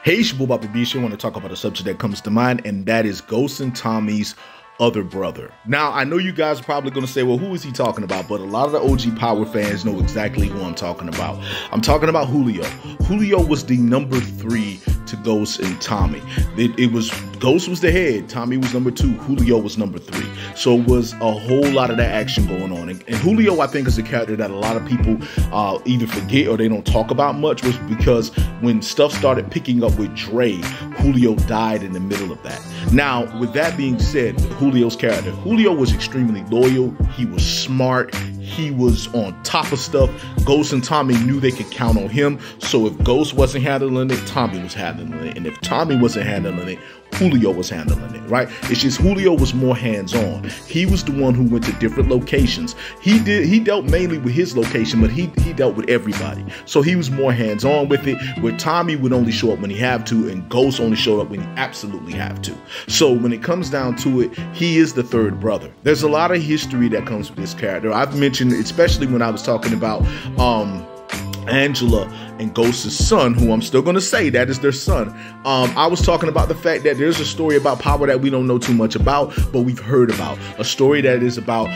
Hey, it's your boy Bobby B. I want to talk about a subject that comes to mind, and that is Ghost and Tommy's other brother. Now, I know you guys are probably going to say, well, who is he talking about? But a lot of the OG Power fans know exactly who I'm talking about. I'm talking about Julio. Julio was the number 3 to Ghost and Tommy. It was Ghost was the head, Tommy was number 2, Julio was number 3. So it was a whole lot of that action going on. And Julio, I think, is a character that a lot of people either forget or they don't talk about much, was because when stuff started picking up with Dre, Julio died in the middle of that. Now, with that being said, Julio's character, Julio was extremely loyal. He was smart. He was on top of stuff. Ghost and Tommy knew they could count on him. So if Ghost wasn't handling it, Tommy was handling it. And if Tommy wasn't handling it, Julio was handling it, right? It's just Julio was more hands-on. He was the one who went to different locations. He dealt mainly with his location, but he dealt with everybody. So he was more hands-on with it, where Tommy would only show up when he have to, and Ghost only showed up when he absolutely have to. So when it comes down to it, he is the third brother. There's a lot of history that comes with this character. I've mentioned, especially when I was talking about Angela and Ghost's son, who I'm still going to say that is their son. I was talking about the fact that there's a story about Power that we don't know too much about, but we've heard about. A story that is about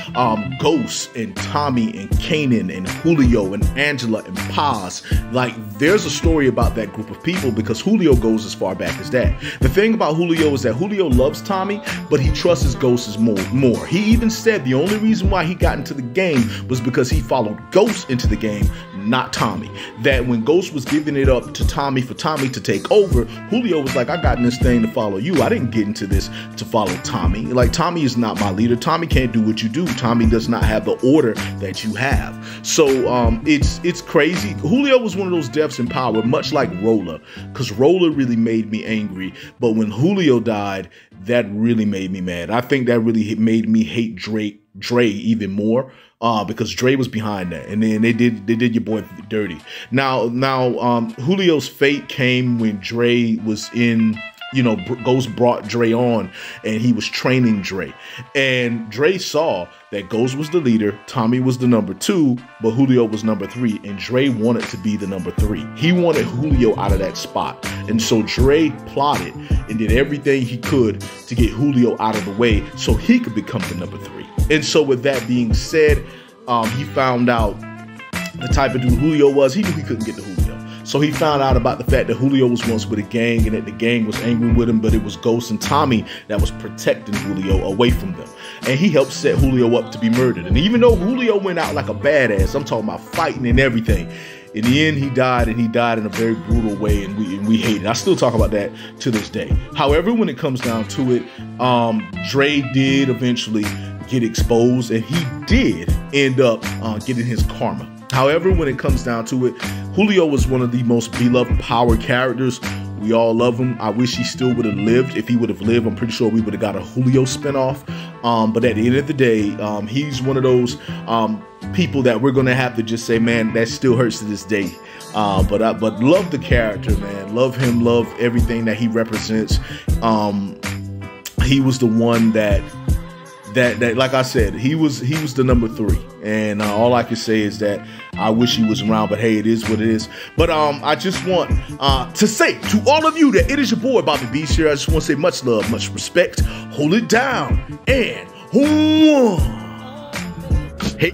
Ghost and Tommy and Kanan and Julio and Angela and Paz. Like, there's a story about that group of people because Julio goes as far back as that. The thing about Julio is that Julio loves Tommy, but he trusts Ghost more. He even said the only reason why he got into the game was because he followed Ghost into the game, not Tommy. That when Ghost was giving it up to Tommy for Tommy to take over, Julio was like, I got in this thing to follow you. I didn't get into this to follow Tommy. Like, Tommy is not my leader. Tommy can't do what you do. Tommy does not have the order that you have. So it's crazy. Julio was one of those deaths in Power, much like Roller, because Roller really made me angry. But when Julio died, that really made me mad. I think that really made me hate Dre even more. Because Dre was behind that, and then they did your boy dirty. Now, Julio's fate came when Dre was in, Ghost brought Dre on, and he was training Dre, and Dre saw that Ghost was the leader, Tommy was the number 2, but Julio was number 3, and Dre wanted to be the number 3. He wanted Julio out of that spot, and so Dre plotted and did everything he could to get Julio out of the way so he could become the number 3. And so with that being said, he found out the type of dude Julio was. He knew he couldn't get to Julio. So he found out about the fact that Julio was once with a gang and that the gang was angry with him, but it was Ghost and Tommy that was protecting Julio away from them. And he helped set Julio up to be murdered. And even though Julio went out like a badass, I'm talking about fighting and everything, in the end, he died, and he died in a very brutal way, and we hate it. I still talk about that to this day. However, when it comes down to it, Dre did eventually get exposed, and he did end up getting his karma. However, when it comes down to it, Julio was one of the most beloved Power characters. We all love him. I wish he still would have lived. If he would have lived, I'm pretty sure we would have got a Julio spinoff. But at the end of the day, he's one of those people that we're gonna have to just say, man, that still hurts to this day. But love the character, man. Love him. Love everything that he represents. He was the one that like I said, he was the number 3, and all I can say is that I wish he was around, but hey, it is what it is. But I just want to say to all of you that it is your boy Bobby B here. I just want to say much love, much respect, hold it down, and hey.